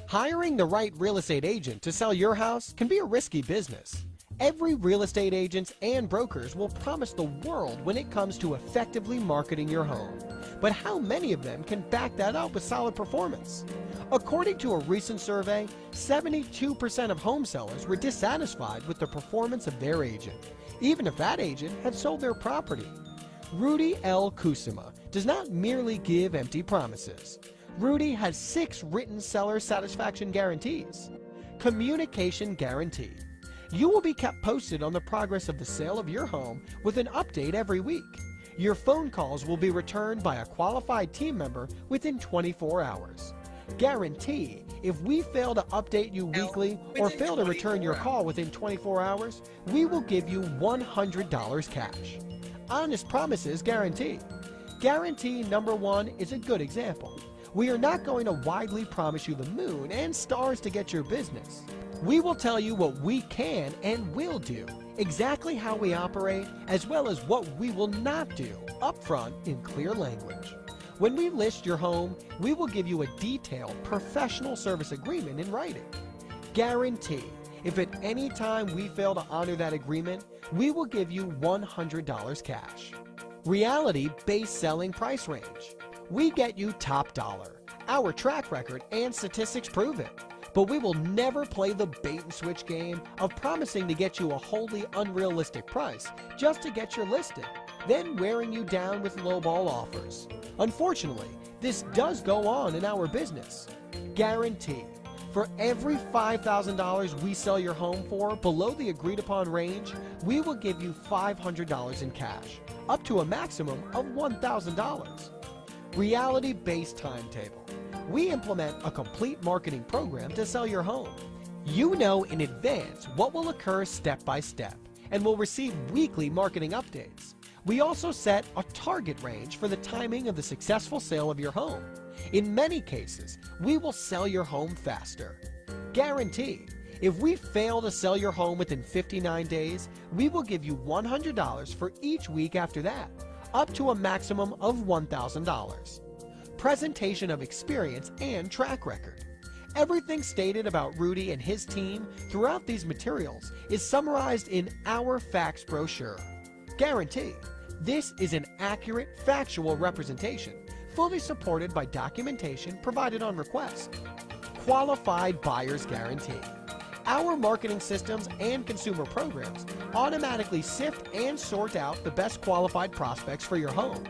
Hiring the right real estate agent to sell your house can be a risky business. Every real estate agents and brokers will promise the world when it comes to effectively marketing your home. But how many of them can back that up with solid performance? According to a recent survey, 72% of home sellers were dissatisfied with the performance of their agent, even if that agent had sold their property. Rudy L. Kusuma does not merely give empty promises. Rudy has 6 written seller satisfaction guarantees. Communication guarantee. You will be kept posted on the progress of the sale of your home with an update every week. Your phone calls will be returned by a qualified team member within 24 hours. Guarantee. If we fail to update you weekly or fail to return your call within 24 hours, we will give you $100 cash. Honest promises guarantee. Guarantee number 1 is a good example. We are not going to widely promise you the moon and stars to get your business. We will tell you what we can and will do, exactly how we operate, as well as what we will not do, upfront in clear language. When we list your home, we will give you a detailed professional service agreement in writing. Guarantee. If at any time we fail to honor that agreement, we will give you $100 cash. Reality-based selling price range. We get you top dollar. Our track record and statistics prove it. But we will never play the bait and switch game of promising to get you a wholly unrealistic price just to get your listing, then wearing you down with lowball offers. Unfortunately, this does go on in our business. Guarantee. For every $5,000 we sell your home for below the agreed upon range, we will give you $500 in cash, up to a maximum of $1,000. Reality-based timetable. We implement a complete marketing program to sell your home. You know in advance what will occur step by step and will receive weekly marketing updates. We also set a target range for the timing of the successful sale of your home. In many cases, we will sell your home faster. Guarantee. If we fail to sell your home within 59 days, we will give you $100 for each week after that, up to a maximum of $1,000. Presentation of experience and track record. Everything stated about Rudy and his team throughout these materials is summarized in our facts brochure. Guarantee. This is an accurate, factual representation, fully supported by documentation provided on request. Qualified buyer's guarantee. Our marketing systems and consumer programs automatically sift and sort out the best qualified prospects for your home.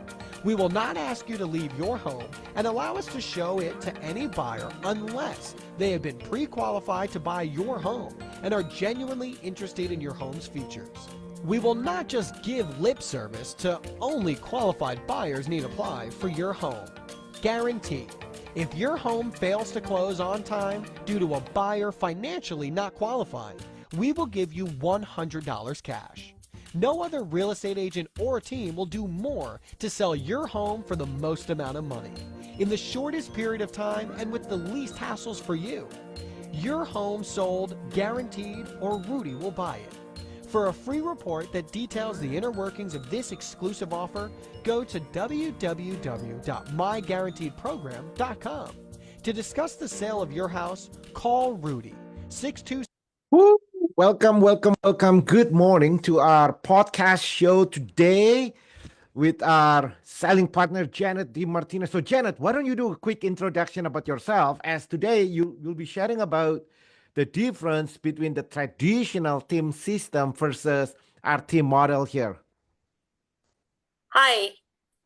We will not ask you to leave your home and allow us to show it to any buyer unless they have been pre-qualified to buy your home and are genuinely interested in your home's features. We will not just give lip service to only qualified buyers need apply for your home. Guarantee. If your home fails to close on time due to a buyer financially not qualifying, we will give you $100 cash. No other real estate agent or team will do more to sell your home for the most amount of money, in the shortest period of time and with the least hassles for you. Your home sold, guaranteed, or Rudy will buy it. For a free report that details the inner workings of this exclusive offer, go to www.myguaranteedprogram.com. To discuss the sale of your house, call Rudy 626. Woo! Welcome. Good morning to our podcast show today with our selling partner, Janet D. Martinez. So, Janet, why don't you do a quick introduction about yourself, as today you'll be sharing about the difference between the traditional team system versus our team model here. Hi,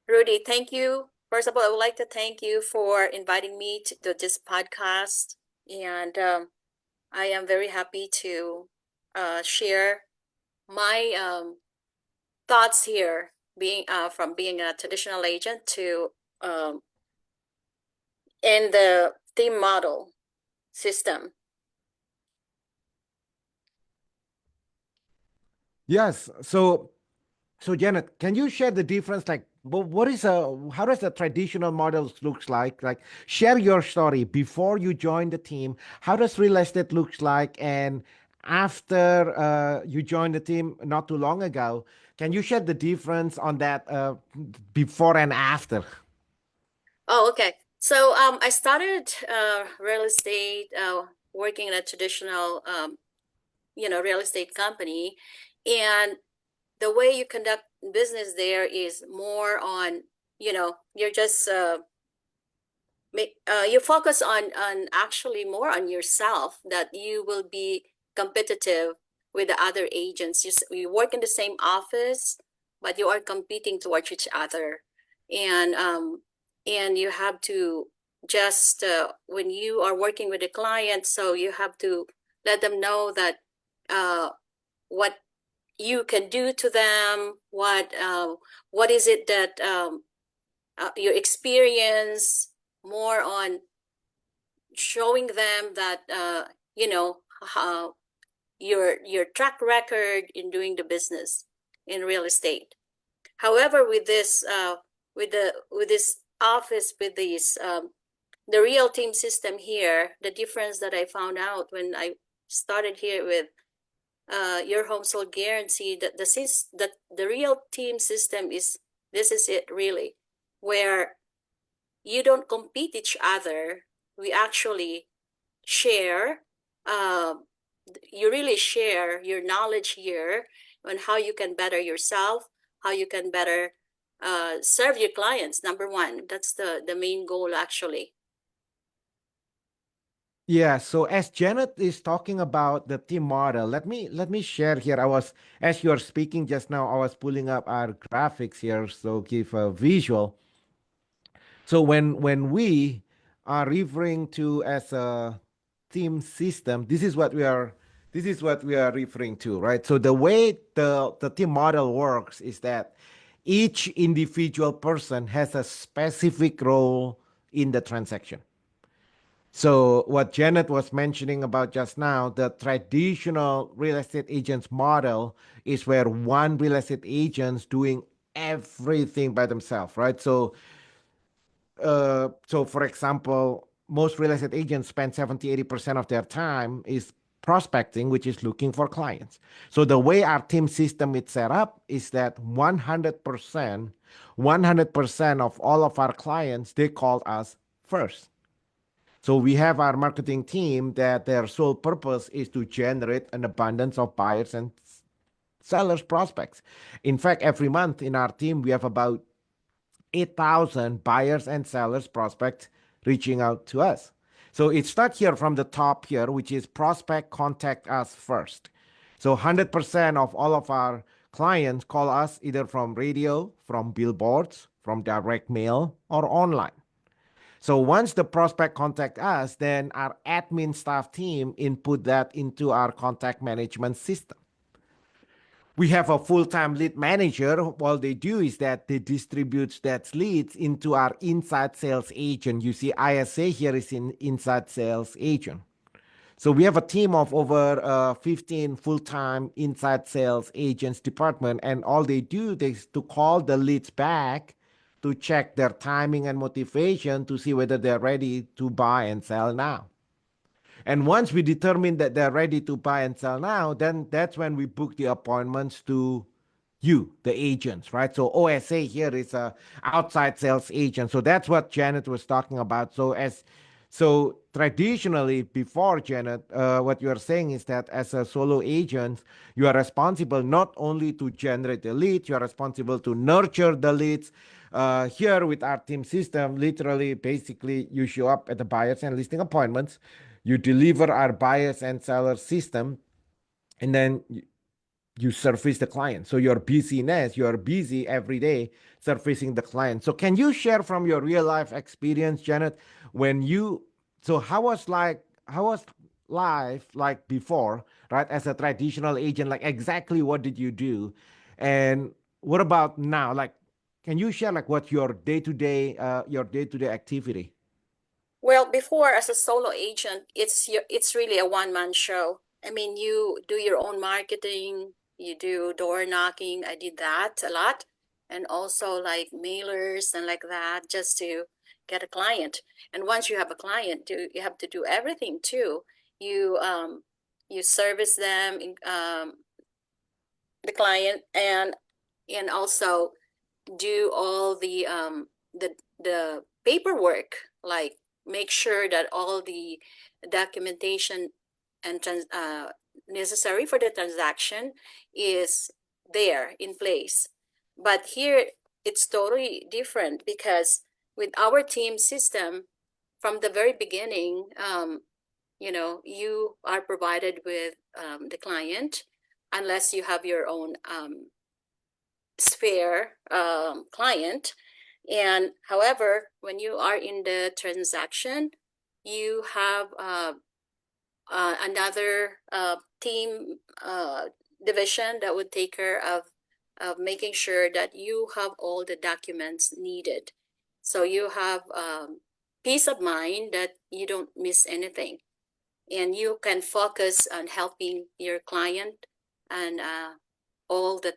Rudy. Thank you. First of all, I would like to thank you for inviting me to this podcast. And I am very happy to share my thoughts here, from being a traditional agent to in the team model system. Yes. So Janet, can you share the difference? Like, how does the traditional models looks like? Like, share your story before you join the team. How does real estate looks like, and after you joined the team not too long ago? Can you share the difference on that before and after? Oh, okay. So I started real estate, working in a traditional, real estate company, and the way you conduct business there is more on, you're just you focus on actually more on yourself, that you will be competitive with the other agents. You work in the same office, but you are competing towards each other, and you have to just when you are working with a client, so you have to let them know that what you can do to them, what is it that your experience, more on showing them that how your track record in doing the business in real estate. However, with this with this office, with these the real team system here, the difference that I found out when I started here with your home sold guarantee, that the real team system is, this is it really, where you don't compete each other. We actually share. You really share your knowledge here on how you can better yourself, how you can better serve your clients. Number one, that's the main goal actually. Yeah, so as Janet is talking about the team model, let me share here. As you are speaking just now, I was pulling up our graphics here, so give a visual. So when we are referring to as a team system, this is what we are referring to, right? So the way the team model works is that each individual person has a specific role in the transaction. So what Janet was mentioning about just now, the traditional real estate agents model is where one real estate agent's doing everything by themselves, right? So for example, most real estate agents spend 70-80% of their time is prospecting, which is looking for clients. So the way our team system is set up is that 100% of all of our clients, they call us first. So we have our marketing team that their sole purpose is to generate an abundance of buyers and sellers prospects. In fact, every month in our team, we have about 8,000 buyers and sellers prospects reaching out to us. So it starts here from the top here, which is prospect contact us first. So 100% of all of our clients call us either from radio, from billboards, from direct mail, or online. So once the prospect contact us, then our admin staff team input that into our contact management system. We have a full-time lead manager. All they do is that they distribute that leads into our inside sales agent. You see ISA here is in inside sales agent. So we have a team of over 15 full-time inside sales agents department, and all they do is to call the leads back to check their timing and motivation to see whether they're ready to buy and sell now. And once we determine that they're ready to buy and sell now, then that's when we book the appointments to you, the agents, right? So OSA here is a outside sales agent. So that's what Janet was talking about. So traditionally, before Janet, what you are saying is that as a solo agent, you are responsible not only to generate the leads, you are responsible to nurture the leads. Here with our team system, literally, basically, you show up at the buyers and listing appointments, you deliver our buyers and sellers system, and then you surface the client. So your busyness, you're busy every day surfacing the client. So can you share from your real life experience, Janet, how was life like before, right? As a traditional agent, like exactly what did you do? And what about now? Like, can you share like what your day-to-day activity? Well, before, as a solo agent, it's really a one-man show. I mean, you do your own marketing, you do door knocking. I did that a lot, and also like mailers and like that, just to get a client. And once you have a client, you have to do everything too. You service them, the client, and also do all the paperwork, like make sure that all the documentation and necessary for the transaction is there in place. But here it's totally different, because with our team system, from the very beginning, you are provided with the client, unless you have your own sphere client. And however, when you are in the transaction, you have another team division that would take care of making sure that you have all the documents needed. So you have peace of mind that you don't miss anything, and you can focus on helping your client, and all the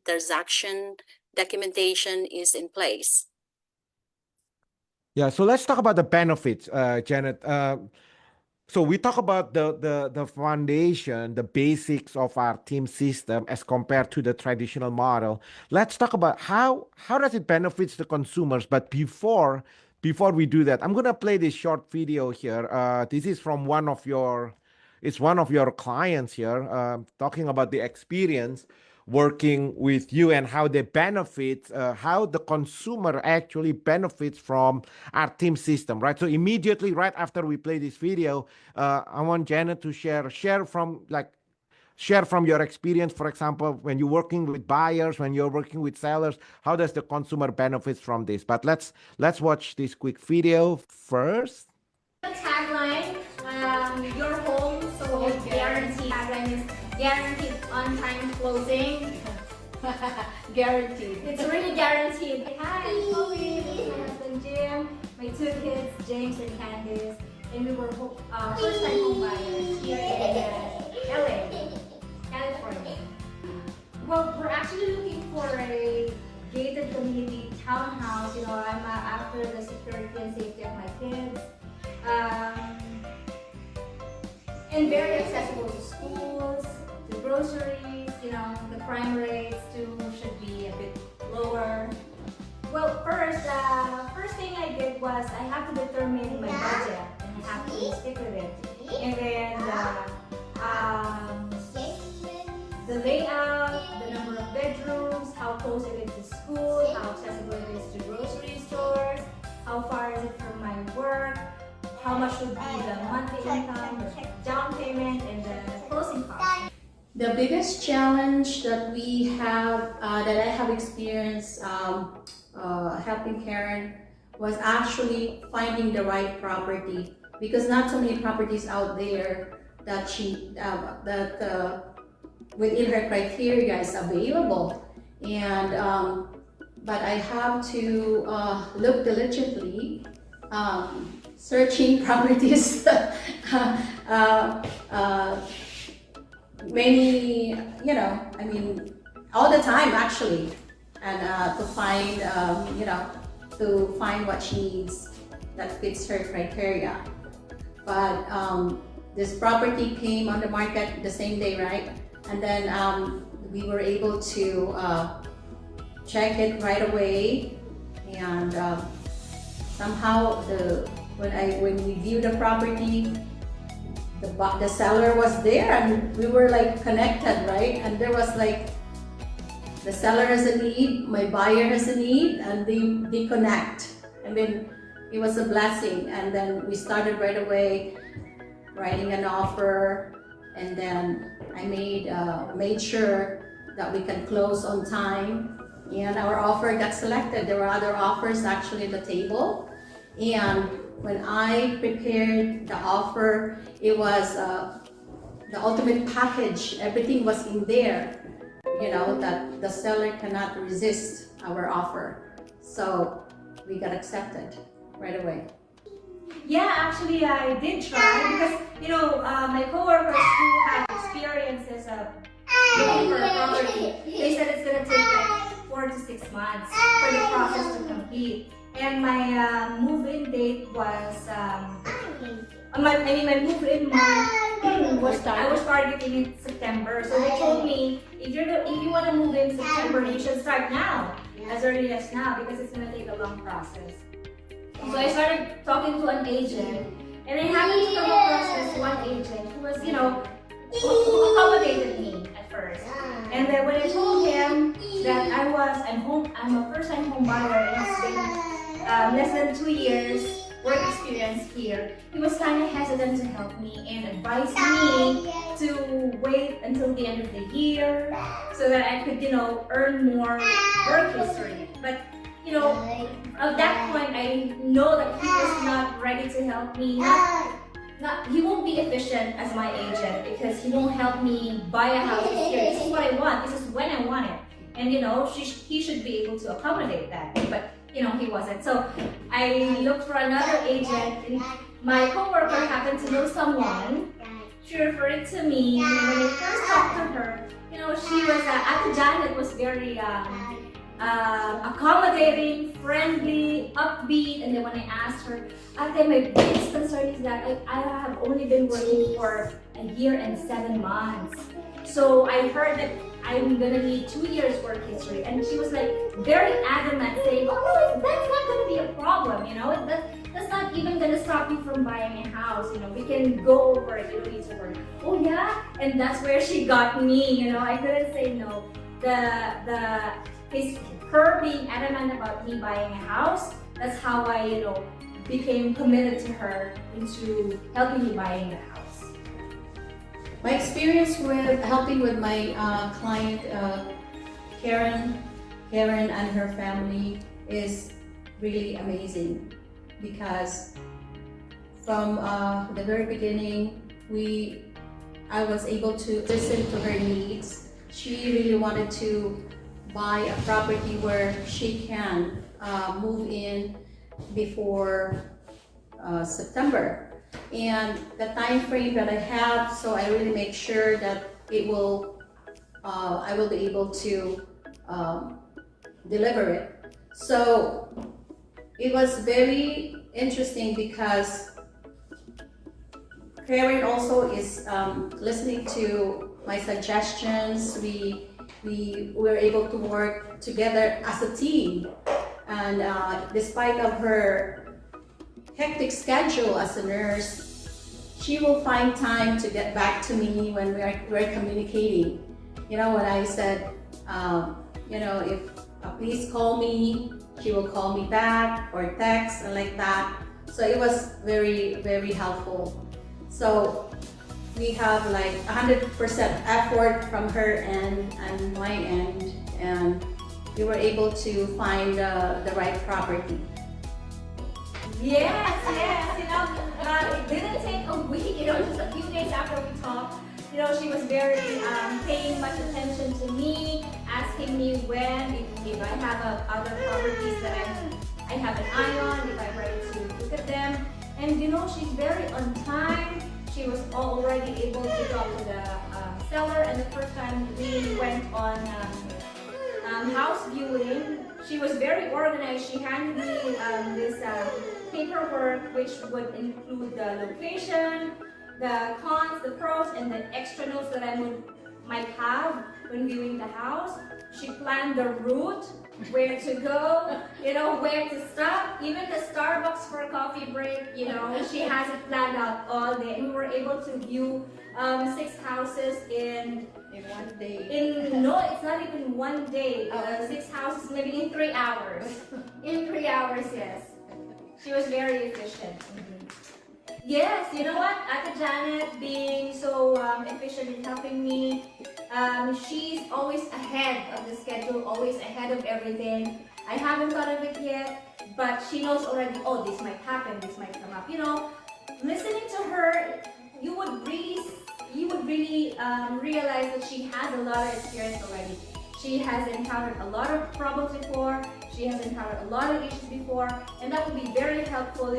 transaction documentation is in place. Yeah, so let's talk about the benefits, Janet. So we talk about the foundation, the basics of our team system as compared to the traditional model. Let's talk about how does it benefits the consumers. But before we do that, I'm gonna play this short video here. This is from one of your clients here, talking about the experience working with you and how they benefit, how the consumer actually benefits from our team system, right? So immediately right after we play this video, I want Janet to share from your experience. For example, when you're working with buyers, when you're working with sellers, how does the consumer benefits from this? But let's watch this quick video first. The tagline, your home so guaranteed. Tagline is guaranteed on-time closing. Guaranteed. It's really guaranteed. Hi, I'm Chloe, my husband Jim, my two kids, James and Candice, and we were first-time home buyers here in LA, California. Well, we're actually looking for a gated community townhouse. I'm after the security and safety of my kids. And very accessible to schools, to groceries, the crime rates too should be a bit lower. Well, first thing I did was I have to determine my budget and I have to stick with it. And then the layout, the number of bedrooms, how close it is to school, how accessible it is to grocery stores, how far is it from my work, how much would be the monthly income, the down payment, and the closing cost. The biggest challenge that we have, that I have experienced helping Karen, was actually finding the right property, because not so many properties out there that within her criteria is available. And but I have to look diligently, searching properties, many, all the time actually, and to find, to find what she needs that fits her criteria. But this property came on the market the same day, right? And then we were able to check it right away, and somehow when we viewed the property, the seller was there and we were like connected, right? And there was like, the seller has a need, my buyer has a need, and they connect. And then it was a blessing. And then we started right away writing an offer, and then I made sure that we can close on time, and our offer got selected. There were other offers actually at the table, and when I prepared the offer, it was the ultimate package. Everything was in there, that the seller cannot resist our offer. So we got accepted right away. Yeah, actually I did try, because my coworkers who have experiences of looking for a property, they said it's gonna take like 4 to 6 months for the process to complete. And my move-in date was my move-in month was, I was targeting in September. So they told me, if you want to move in September, you should start now, as early as now, because it's gonna take a long process. So I started talking to an agent, and I happened to come across this one agent who was, who accommodated me at first. And then when I told him that I'm a first-time home buyer and it's been less than 2 years work experience here, he was kind of hesitant to help me and advised me to wait until the end of the year so that I could, earn more work history. But at that point, I know that he was not ready to help me. He won't be efficient as my agent because he won't help me buy a house this year. This is what I want. This is when I want it. And he should be able to accommodate that. But he wasn't. So I looked for another agent, and my coworker happened to know someone. She referred it to me. And when I first talked to her, she was Ate Janet was very accommodating, friendly, upbeat. And then when I asked her, Ate, my biggest concern is that I have only been working for a year and 7 months. So I heard that I'm gonna need 2 years work history, and she was like very adamant, saying, "Oh no, that's not gonna be a problem. That's not even gonna stop you from buying a house. We can go over it. You don't need to worry." Oh yeah, and that's where she got me. I couldn't say no. Her being adamant about me buying a house. That's how I became committed to her into helping me buying a house. My experience with helping with my client, Karen and her family is really amazing because from the very beginning, I was able to listen to her needs. She really wanted to buy a property where she can move in before September. And the time frame that I have, so I really make sure that I will be able to deliver it. So it was very interesting because Karen also is listening to my suggestions. We were able to work together as a team, and despite of her hectic schedule as a nurse, she will find time to get back to me when we're communicating. When I said, if please call me, she will call me back or text and like that. So it was very, very helpful. So we have like 100% effort from her end and my end, and we were able to find the right property. Yes. It didn't take a week, just a few days after we talked. She was very paying much attention to me, asking me if I have other properties that I have an eye on, if I'm ready to look at them. And she's very on time. She was already able to talk to the seller, and the first time we went on house viewing, she was very organized. She handed me this paperwork which would include the location, the cons, the pros, and the extra notes that I might have when viewing the house. She planned the route, where to go, where to stop, even the Starbucks for a coffee break, she has it planned out all day. And we were able to view 6 houses in 1 day. No, it's not even 1 day. 6 houses maybe in 3 hours. In 3 hours, yes. She was very efficient. Yes, you know what? Ate Janet being so efficient in helping me, she's always ahead of the schedule, always ahead of everything. I haven't thought of it yet, but she knows already, oh, this might happen, this might come up. Listening to her, you would really realize that she has a lot of experience already. She has encountered a lot of problems before. She has encountered a lot of issues before, and that would be very helpful,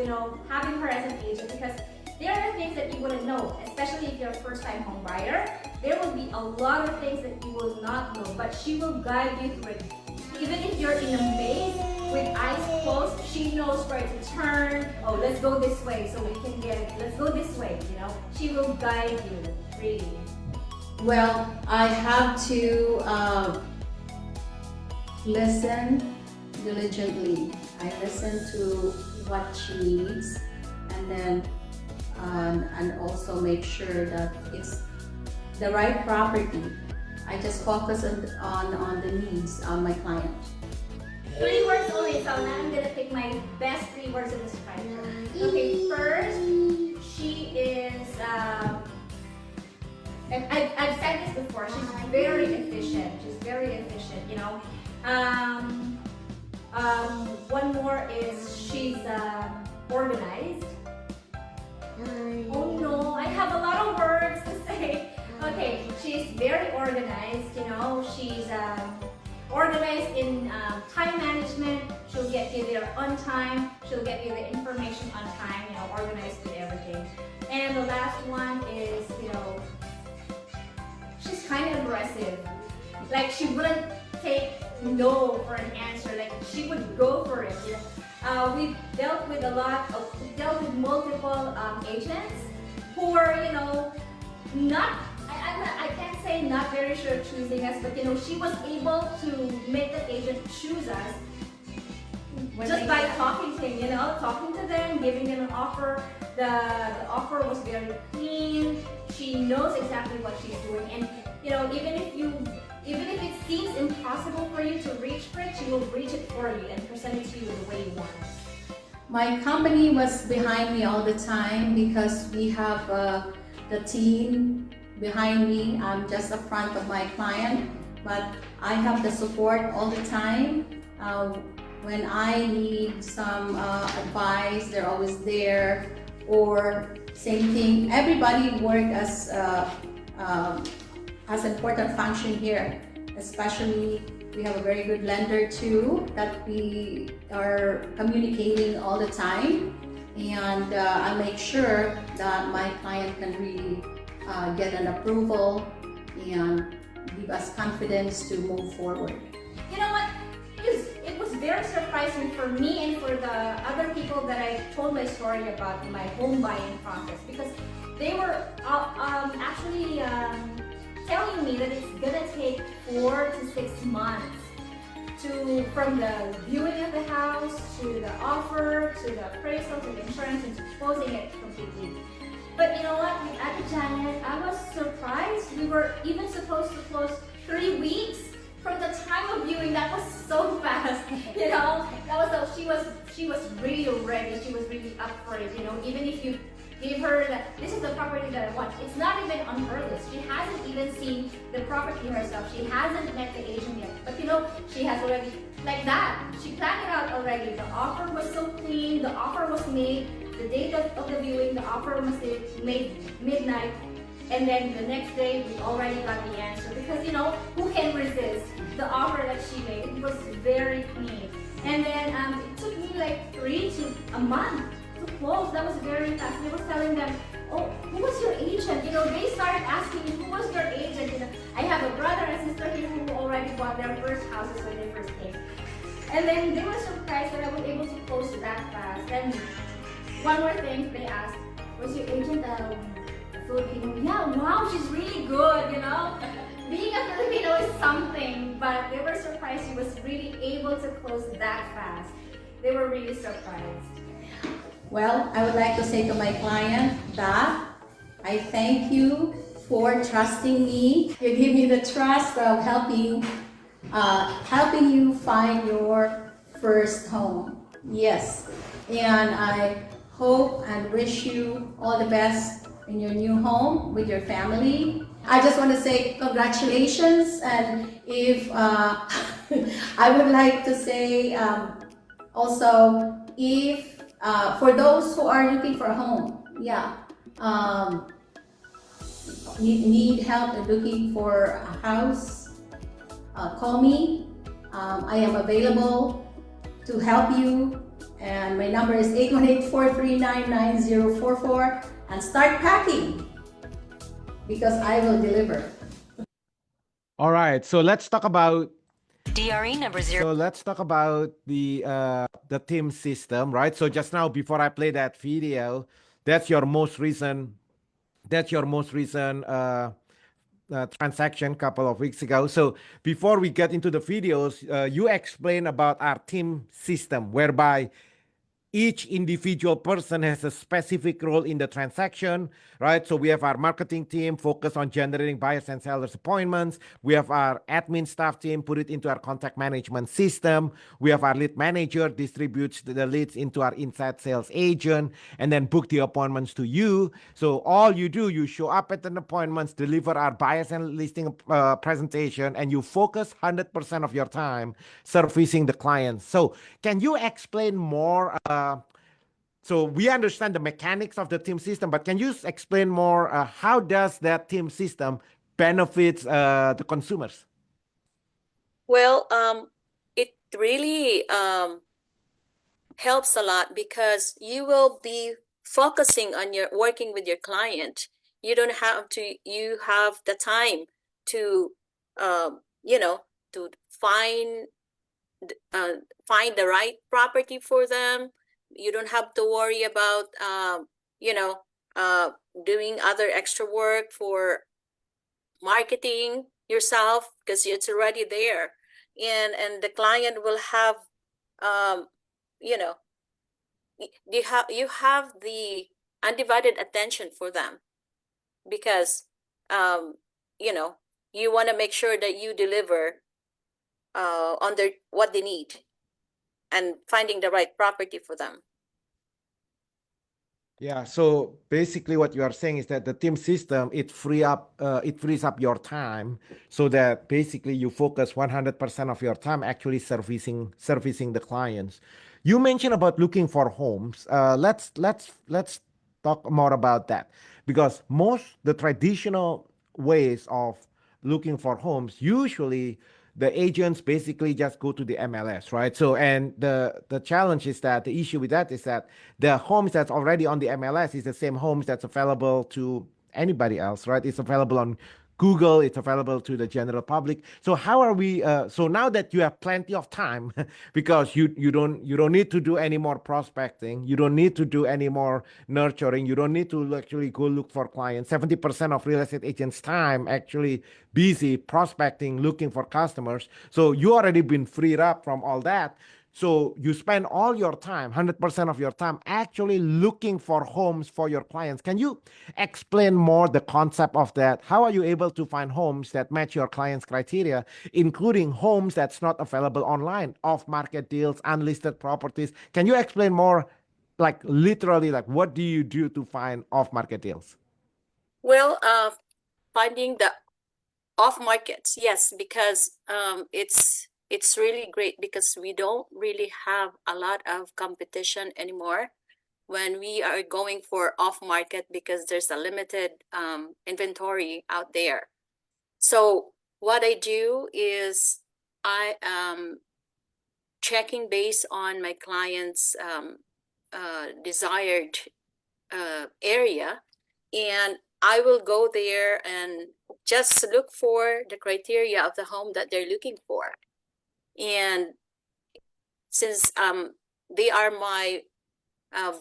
having her as an agent, because there are things that you wouldn't know, especially if you're a first-time home buyer. There will be a lot of things that you will not know, but she will guide you through it. Even if you're in a maze with eyes closed, she knows where to turn. Oh, let's go this way so we can get it. Let's go this way, She will guide you, really. Well, I have to listen diligently. I listen to what she needs, and then and also make sure that it's the right property. I just focus on the needs of my client. 3 words only, so now I'm gonna pick my best 3 words to describe her. Okay, first, she is, I've said this before, she's very efficient. She's very efficient, you know. One more is she's organized. Oh no, I have a lot of words to say. Okay, she's very organized, you know. She's organized in time management. She'll get you there on time. She'll get you the information on time, you know, organized with everything. And the last one is, you know, she's kind of aggressive. Like, she wouldn't take no for an answer. Like, she would go for it. You know? We've dealt with multiple agents who are, you know, I can't say not very sure of choosing us, but you know, she was able to make the agent choose us just by talking to him, you know, talking to them, giving them an offer. The offer was very clean. She knows exactly what she's doing, and you know, even if it seems impossible for you to reach for it, she will reach it for you and present it to you the way you want. My company was behind me all the time because we have the team behind me. I'm just the front of my client, but I have the support all the time. When I need some advice, they're always there. Or same thing, everybody work as important function here. Especially, we have a very good lender too that we are communicating all the time, and I make sure that my client can really get an approval and give us confidence to move forward. You know what? It was very surprising for me and for the other people that I told my story about in my home buying process, because they were actually telling me that it's gonna take 4 to 6 months from the viewing of the house to the offer to the appraisal to the insurance and to closing it completely. But you know what, with Ate Janet, I was surprised. We were even supposed to close 3 weeks from the time of viewing. That was so fast, you know. That was so she was really ready. She was really up for it, you know. Even if you gave her that this is the property that I want, it's not even on her list. She hasn't even seen the property herself. She hasn't met the agent yet. But you know, she has already, like that. She planned it out already. The offer was so clean. The offer was made. The date of the viewing, the offer was made midnight. And then the next day, we already got the answer. Because, you know, who can resist the offer that she made? It was very clean. And then it took me like 3 to a month to close. That was very fast. I was telling them, oh, who was your agent? You know, they started asking me, who was your agent? You know, I have a brother and sister here who already bought their first houses when they first came. And then they were surprised that I was able to close that fast. And one more thing, they asked, was your agent Filipino? Yeah, wow, she's really good, you know. Being a Filipino is something, but they were surprised she was really able to close that fast. They were really surprised. Well, I would like to say to my client that I thank you for trusting me. You give me the trust of helping you find your first home. Yes, and I hope and wish you all the best in your new home with your family. I just want to say congratulations, and if I would like to say also, if for those who are looking for a home, need help in looking for a house, call me. I am available to help you, and my number is 818-439-9044, and start packing because I will deliver. All right, so let's talk about DRE number 0. So let's talk about the team system, right? So just now, before I play that video, that's your most recent transaction couple of weeks ago. So before we get into the videos, you explain about our team system, whereby each individual person has a specific role in the transaction, right? So we have our marketing team focused on generating buyers and sellers appointments. We have our admin staff team put it into our contact management system. We have our lead manager distributes the leads into our inside sales agent and then book the appointments to you. So all you do, you show up at an appointments, deliver our buyers and listing presentation, and you focus 100% of your time servicing the clients. So can you explain more? So we understand the mechanics of the team system, but can you explain more? How does that team system benefits the consumers? Well, it really helps a lot because you will be focusing on your working with your client. You don't have to, you have the time to, you know, to find the right property for them. You don't have to worry about, you know, doing other extra work for marketing yourself because it's already there, and the client will have, you know, you have the undivided attention for them because, you know, you want to make sure that you deliver on their what they need and finding the right property for them. Yeah, so basically what you are saying is that the team system it frees up your time so that basically you focus 100% of your time actually servicing the clients. You mentioned about looking for homes. Let's talk more about that because most the traditional ways of looking for homes usually the agents basically just go to the MLS, right? So, and the challenge is that the issue with that is that the homes that's already on the MLS is the same homes that's available to anybody else, right? It's available on Google, it's available to the general public. So how are we? So now that you have plenty of time, because you don't need to do any more prospecting, you don't need to do any more nurturing, you don't need to actually go look for clients. 70% of real estate agents' time actually busy prospecting, looking for customers. So you already been freed up from all that. So you spend all your time, 100% of your time, actually looking for homes for your clients. Can you explain more the concept of that? How are you able to find homes that match your clients' criteria, including homes that's not available online, off-market deals, unlisted properties? Can you explain more, like literally, like what do you do to find off-market deals? Well, finding the off markets, yes, because it's really great because we don't really have a lot of competition anymore when we are going for off market because there's a limited inventory out there. So what I do is I am checking based on my client's desired area, and I will go there and just look for the criteria of the home that they're looking for. And since they are my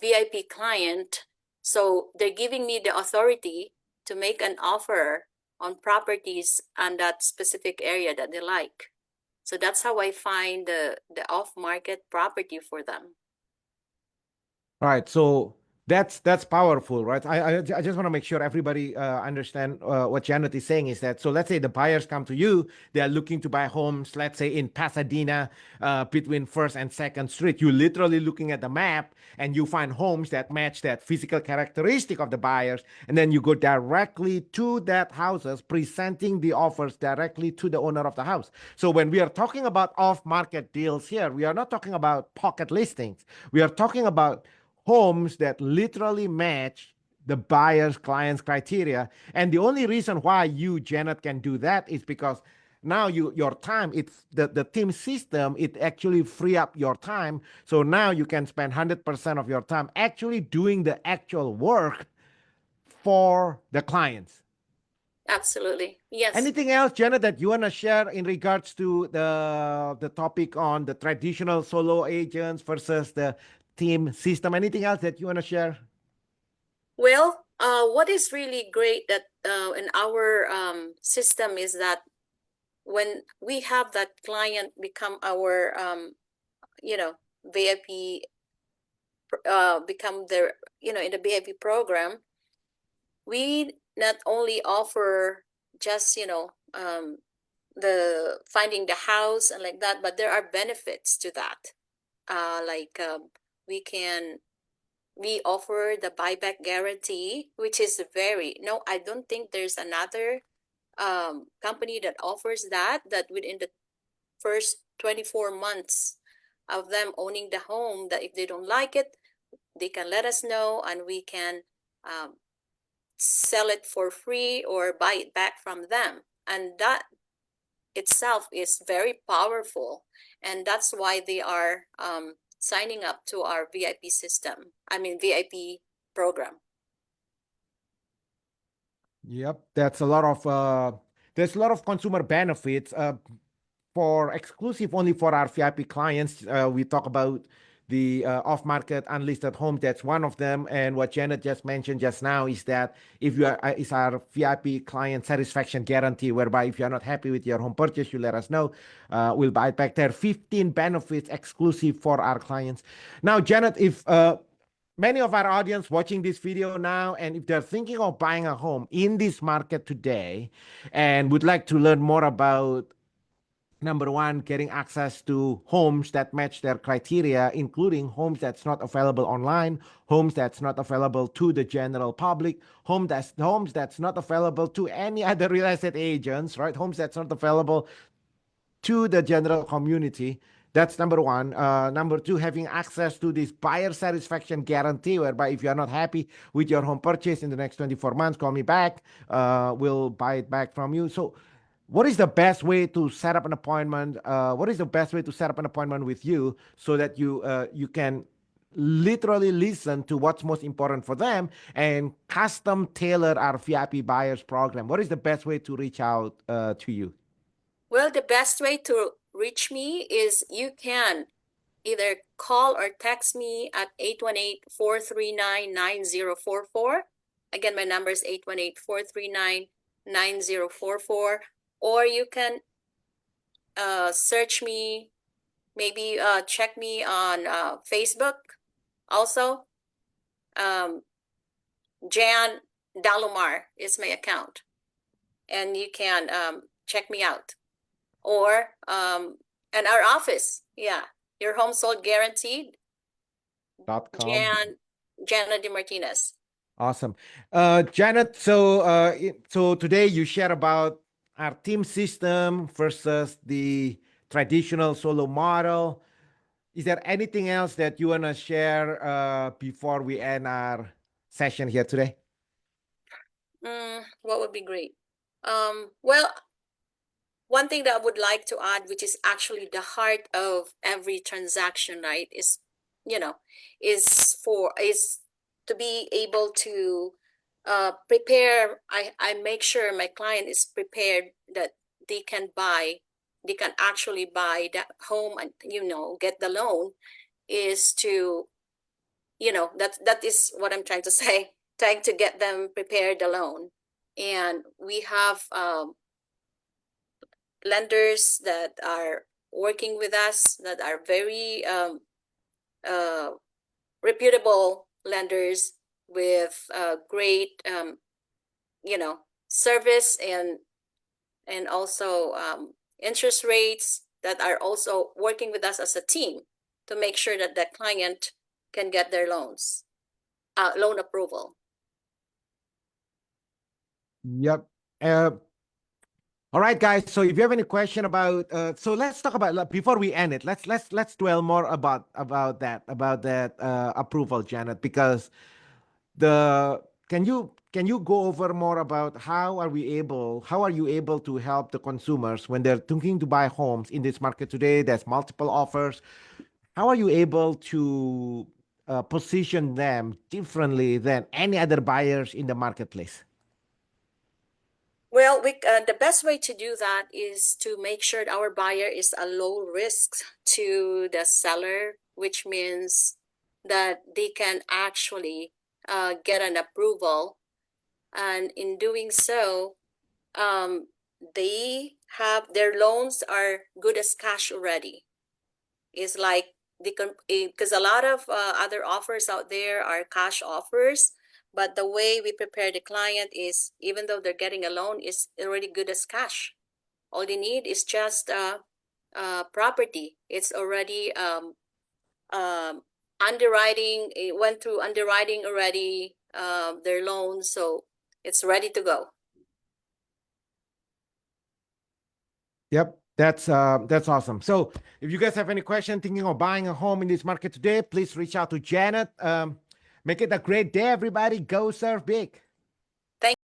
VIP client, so they're giving me the authority to make an offer on properties on that specific area that they like. So that's how I find the off-market property for them. Right. So that's powerful, right? I just want to make sure everybody understand what Janet is saying is that so let's say the buyers come to you, they are looking to buy homes, let's say in Pasadena, between First and Second Street. You're literally looking at the map and you find homes that match that physical characteristic of the buyers, and then you go directly to that houses, presenting the offers directly to the owner of the house. So when we are talking about off-market deals here, we are not talking about pocket listings. We are talking about homes that literally match the buyer's client's criteria. And the only reason why you, Janet, can do that is because now your time, it's the team system, it actually free up your time. So now you can spend 100% of your time actually doing the actual work for the clients. Absolutely. Yes. Anything else, Janet, that you want to share in regards to the topic on the traditional solo agents versus the team system? Anything else that you want to share? Well, what is really great that in our system is that when we have that client become our, you know, VIP become their, in the VIP program, we not only offer just, the finding the house and like that, but there are benefits to that. Like we offer the buyback guarantee, which is no, I don't think there's another company that offers that within the first 24 months of them owning the home, that if they don't like it, they can let us know and we can sell it for free or buy it back from them. And that itself is very powerful. And that's why they are signing up to our VIP system. I mean, VIP program. Yep, there's a lot of consumer benefits for exclusive only for our VIP clients. We talk about the off-market unlisted home. That's one of them. And what Janet just mentioned just now is that if you are is our VIP client satisfaction guarantee, whereby if you are not happy with your home purchase, you let us know. We'll buy it back. There are 15 benefits exclusive for our clients. Now, Janet, if many of our audience watching this video now, and if they're thinking of buying a home in this market today and would like to learn more about, number one, getting access to homes that match their criteria, including homes that's not available online, homes that's not available to the general public, homes that's not available to any other real estate agents, right? Homes that's not available to the general community. That's number one. Number two, having access to this buyer satisfaction guarantee, whereby if you're not happy with your home purchase in the next 24 months, call me back. We'll buy it back from you. So, what is the best way to set up an appointment? What is the best way to set up an appointment with you so that you can literally listen to what's most important for them and custom tailor our VIP buyers program? What is the best way to reach out to you? Well, the best way to reach me is you can either call or text me at 818-439-9044. Again, my number is 818-439-9044. Or you can search me, maybe check me on Facebook also. Jan Dalomar is my account. And you can check me out. Or and our office, your home sold guaranteed. .com. Jana De Martinez. Awesome. Janet, so today you share about our team system versus the traditional solo model. Is there anything else that you want to share before we end our session here today? What would be great? Well, one thing that I would like to add, which is actually the heart of every transaction, right, is to be able to prepare. I make sure my client is prepared that they can actually buy that home and get the loan. Is to that is what I'm trying to say, trying to get them prepared the loan. And we have lenders that are working with us that are very reputable lenders with great service and also interest rates, that are also working with us as a team to make sure that the client can get their loan approval. Yep. All right, guys. So if you have any question about, so let's talk about, before we end it. Let's dwell more about that approval, Janet, because can you go over more about how are you able to help the consumers when they're thinking to buy homes in this market today? There's multiple offers. How are you able to position them differently than any other buyers in the marketplace? Well, the best way to do that is to make sure that our buyer is a low risk to the seller, which means that they can actually get an approval. And in doing so, they have their loans are good as cash already. It's like because a lot of other offers out there are cash offers, but the way we prepare the client is, even though they're getting a loan, is already good as cash. All they need is just property. It's already underwriting. It went through underwriting already, their loan, so it's ready to go. Yep, that's awesome. So if you guys have any question thinking of buying a home in this market today, please reach out to Janet. Make it a great day, everybody. Go serve big.